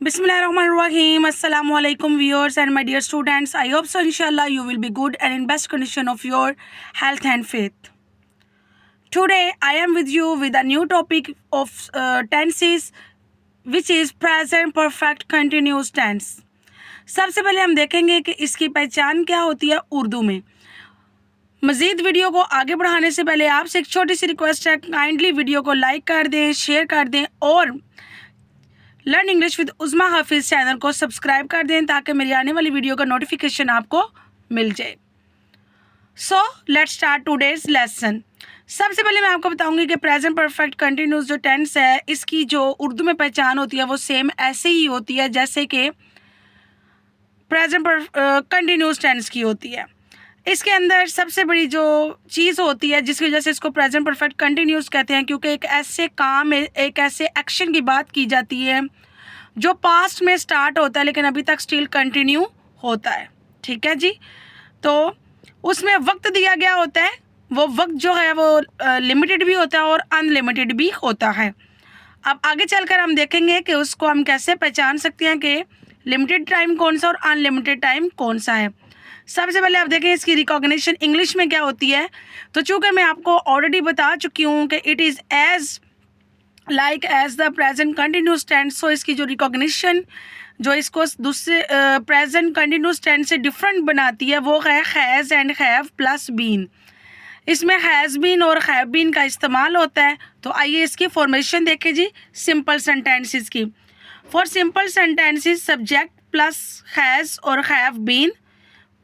Bismillahirrahmanirrahim. Assalamu alaikum viewers and my dear students. I hope so inshallah you will be good and in best condition of your health and faith. Today I am with you with a new topic of tenses which is present perfect continuous tense. सबसे पहले हम देखेंगे कि इसकी पहचान क्या होती है उर्दू में। मज़ीद वीडियो को आगे बढ़ाने से पहले आपसे एक छोटी सी रिक्वेस्ट है, काइंडली वीडियो को लाइक कर दें, शेयर कर दें और लर्न इंग्लिश विद उज़मा हाफिज़ चैनल को सब्सक्राइब कर दें ताकि मेरी आने वाली वीडियो का नोटिफिकेशन आपको मिल जाए। So let's start today's lesson. सबसे पहले मैं आपको बताऊंगी कि प्रेजेंट परफेक्ट कंटिन्यूस जो टेंस है इसकी जो उर्दू में पहचान होती है वो सेम ऐसे ही होती है जैसे कि प्रेजेंट कंटिन्यूस टेंस की होती है। इसके अंदर सबसे बड़ी जो चीज़ होती है जिसकी वजह से इसको प्रेजेंट परफेक्ट कंटिन्यूस कहते हैं, क्योंकि एक ऐसे काम एक ऐसे एक्शन की बात की जाती है जो पास्ट में स्टार्ट होता है लेकिन अभी तक स्टिल कंटिन्यू होता है। ठीक है जी, तो उसमें वक्त दिया गया होता है, वो वक्त जो है वो लिमिटेड भी होता है और अनलिमिटेड भी होता है। अब आगे चलकर हम देखेंगे कि उसको हम कैसे पहचान सकते हैं कि लिमिटेड टाइम कौन सा और अनलिमिटेड टाइम कौन सा है। सबसे पहले आप देखें इसकी रिकॉग्निशन इंग्लिश में क्या होती है। तो चूँकि मैं आपको ऑलरेडी बता चुकी हूँ कि it is as like as the present continuous tense, so इसकी जो रिकॉग्निशन जो इसको दूसरे प्रेजेंट कंटिन्यूस टेंस से डिफरेंट बनाती है वो है has and have plus been. इसमें हैज़ बीन और हैव बीन का इस्तेमाल होता है। तो आइए इसकी फॉर्मेशन देखें जी सिंपल सेंटेंसेस की। For simple sentences subject plus has और have been,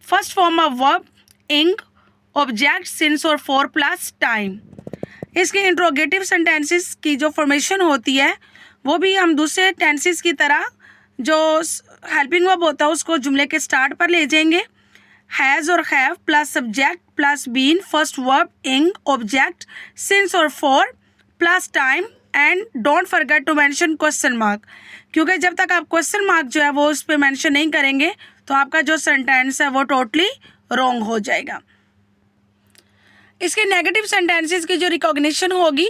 first form of verb ing, object since और फॉर प्लस टाइम। इसके इंट्रोगेटिव सेंटेंसेस की जो फॉर्मेशन होती है वो भी हम दूसरे टेंसेस की तरह जो हेल्पिंग वर्ब होता है उसको जुमले के स्टार्ट पर ले जाएंगे। हैज़ और have plus subject plus been, first verb ing, object since और for plus time and don't forget to mention question mark, क्योंकि जब तक आप क्वेश्चन मार्क जो है वो उस पर मेंशन नहीं करेंगे तो आपका जो सेंटेंस है वो टोटली रॉन्ग हो जाएगा। इसके नेगेटिव सेंटेंसेस की जो रिकॉग्निशन होगी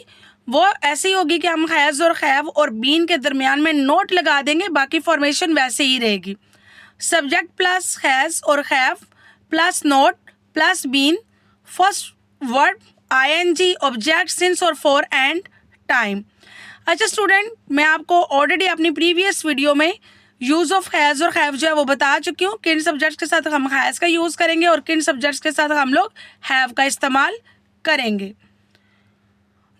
वो ऐसी होगी कि हम हैज़ और हैव और बीन के दरमियान में नोट लगा देंगे, बाकी फॉर्मेशन वैसे ही रहेगी। सब्जेक्ट प्लस हैज़ और have plus not plus been, first word ING, object since और फॉर एंड टाइम। अच्छा स्टूडेंट, मैं आपको ऑलरेडी अपनी प्रीवियस वीडियो में यूज़ ऑफ हैज़ और हैव जो है वो बता चुकी हूँ, किन सब्जेक्ट्स के साथ हम हैज़ का यूज़ करेंगे और किन सब्जेक्ट्स के साथ हम लोग हैव का इस्तेमाल करेंगे।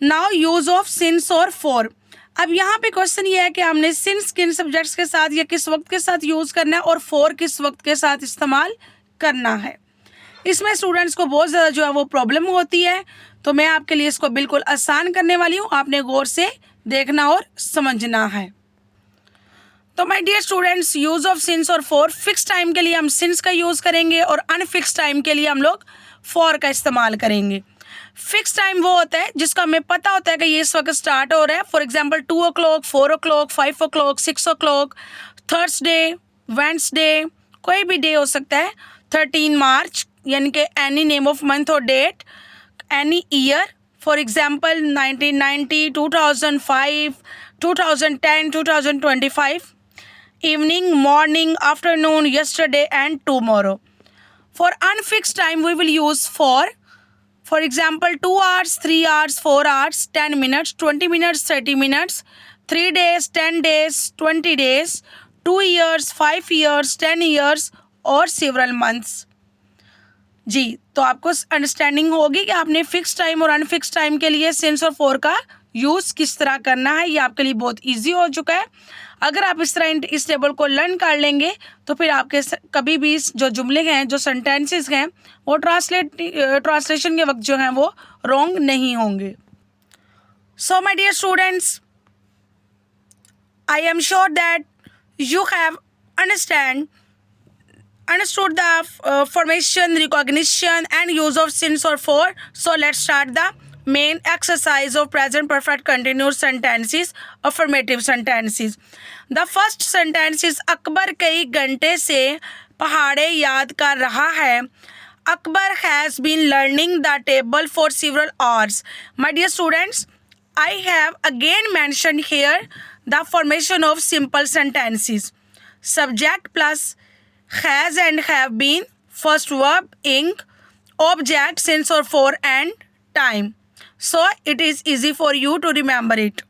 नाउ यूज़ ऑफ सिंस और फॉर। अब यहाँ पे क्वेश्चन ये है कि हमने सिंस किन सब्जेक्ट्स के साथ या किस वक्त के साथ यूज़ करना है और फॉर किस वक्त के साथ इस्तेमाल करना है। इसमें स्टूडेंट्स को बहुत ज़्यादा जो है वो प्रॉब्लम होती है, तो मैं आपके लिए इसको बिल्कुल आसान करने वाली हूँ, आपने गौर से देखना और समझना है। तो my dear students, use of since और फॉर, फिक्स टाइम के लिए हम सिंस का यूज़ करेंगे और अनफिक्स टाइम के लिए हम लोग फॉर का इस्तेमाल करेंगे। फिक्स टाइम वो होता है जिसका हमें पता होता है कि ये इस वक्त स्टार्ट हो रहा है। For example 2 o'clock, 4 o'clock, 5 o'clock, 6 o'clock, Thursday, Wednesday, कोई भी डे हो सकता है। 13 मार्च यानी कि एनी नेम ऑफ मंथ और date, any year, for example 1990, 2005, 2010, 2025, evening, morning, afternoon, yesterday and tomorrow. For unfixed time we will use for example 2 hours, 3 hours, 4 hours, 10 minutes, 20 minutes, 30 minutes, 3 days, 10 days, 20 days, 2 years, 5 years, 10 years और several months। जी, तो आपको understanding होगी कि आपने fix time और unfix time के लिए since और फॉर का यूज़ किस तरह करना है। ये आपके लिए बहुत इजी हो चुका है। अगर आप इस तरह इस टेबल को लर्न कर लेंगे तो फिर आपके कभी भी जो जुमले हैं, जो सेंटेंसेस हैं, वो ट्रांसलेशन के वक्त जो हैं वो रॉन्ग नहीं होंगे। So my dear students, I am sure that you have understood the formation, recognition and use of since or for. So let's start the main exercise of present perfect continuous sentences, affirmative sentences. The first sentence is Akbar कई घंटे से पहाड़े याद कर रहा है। Akbar has been learning the table for several hours. My dear students, I have again mentioned here the formation of simple sentences. Subject plus has and have been, first verb ing, object since or for and time. So it is easy for you to remember it.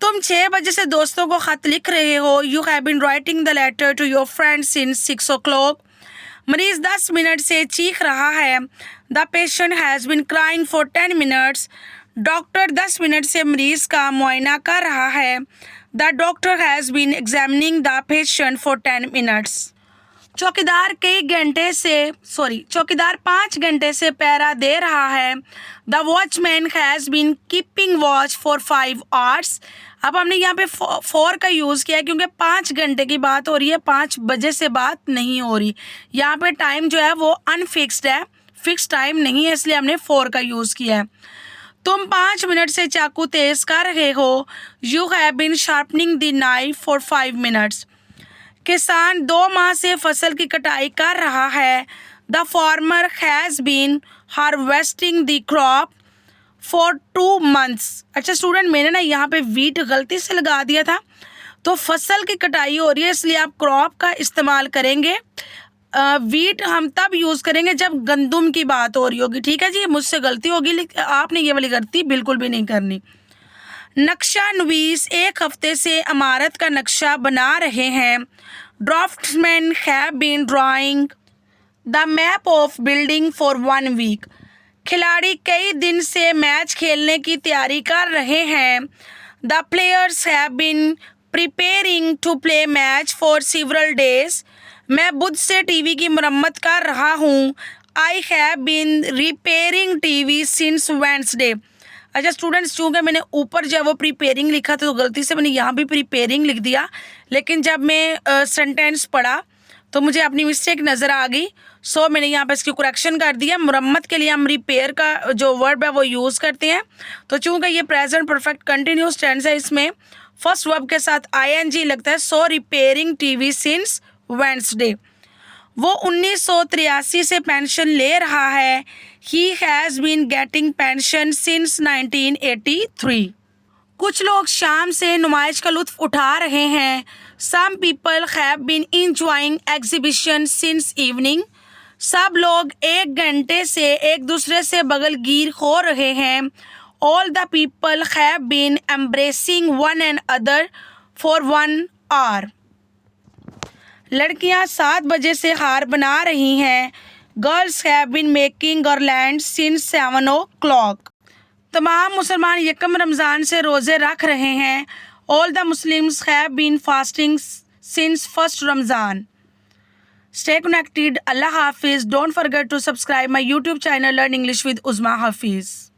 तुम 6 बजे से दोस्तों को खत लिख रहे हो. You have been writing the letter to your friends since 6 o'clock. मरीज 10 मिनट से चीख रहा है. The patient has been crying for 10 minutes. Doctor 10 minute से मरीज का मुआयना कर रहा है. The doctor has been examining the patient for 10 minutes. चौकीदार 5 घंटे से पहरा दे रहा है. The watchman has been keeping watch for 5 hours. अब हमने यहाँ पे फॉर का यूज़ किया है क्योंकि 5 घंटे की बात हो रही है, 5 बजे से बात नहीं हो रही. यहाँ पे टाइम जो है वो अनफिक्स्ड है, फिक्स टाइम नहीं है, इसलिए हमने फॉर का यूज़ किया है. तुम 5 मिनट से चाकू तेज़ कर रहे हो. You have been sharpening the knife for 5 minutes. किसान 2 माह से फसल की कटाई कर रहा है. The farmer has been harvesting the crop for 2 months. अच्छा स्टूडेंट, मैंने ना यहाँ पे वीट गलती से लगा दिया था, तो फसल की कटाई हो रही है इसलिए आप क्रॉप का इस्तेमाल करेंगे. वीट हम तब यूज़ करेंगे जब गंदुम की बात हो रही होगी. ठीक है जी, मुझसे गलती होगी, लेकिन आपने ये वाली गलती बिल्कुल भी नहीं करनी. नक्शा नवीस 1 हफ्ते से इमारत का नक्शा बना रहे हैं. Draftsman have been drawing the map of building for 1 week. खिलाड़ी कई दिन से मैच खेलने की तैयारी कर रहे हैं. The players have been preparing to play match for several days. मैं बुध से टीवी की मरम्मत कर रहा हूँ. I have been repairing TV since Wednesday. अच्छा स्टूडेंट्स, चूँकि मैंने ऊपर जब वो प्रिपेयरिंग लिखा था तो गलती से मैंने यहाँ भी प्रिपेयरिंग लिख दिया, लेकिन जब मैं सेंटेंस पढ़ा तो मुझे अपनी मिस्टेक नज़र आ गई. सो मैंने यहाँ पे इसकी करेक्शन कर दिया. मुरम्मत के लिए हम रिपेयर का जो वर्ब है वो यूज़ करते हैं. तो चूँकि ये प्रेजेंट परफेक्ट कंटिन्यूस टेंस है, इसमें फर्स्ट वर्ब के साथ ing लगता है. So repairing TV since Wednesday. वो 1983 से पेंशन ले रहा है. He has been getting pension since 1983. कुछ लोग शाम से नुमाइश का लुत्फ़ उठा रहे हैं. Some people have been enjoying exhibition since evening. सब लोग 1 घंटे से एक दूसरे से बगलगीर हो रहे हैं. All the people have been embracing one and other for 1 hour. लड़कियां 7 बजे से हार बना रही हैं. Girls have been making garlands since 7 o'clock. तमाम मुसलमान यकम रमज़ान से रोज़े रख रहे हैं. All the Muslims have been fasting since 1st Ramadan. Stay connected. Allah Hafiz. Don't forget to subscribe my YouTube channel Learn English with Uzma Hafiz.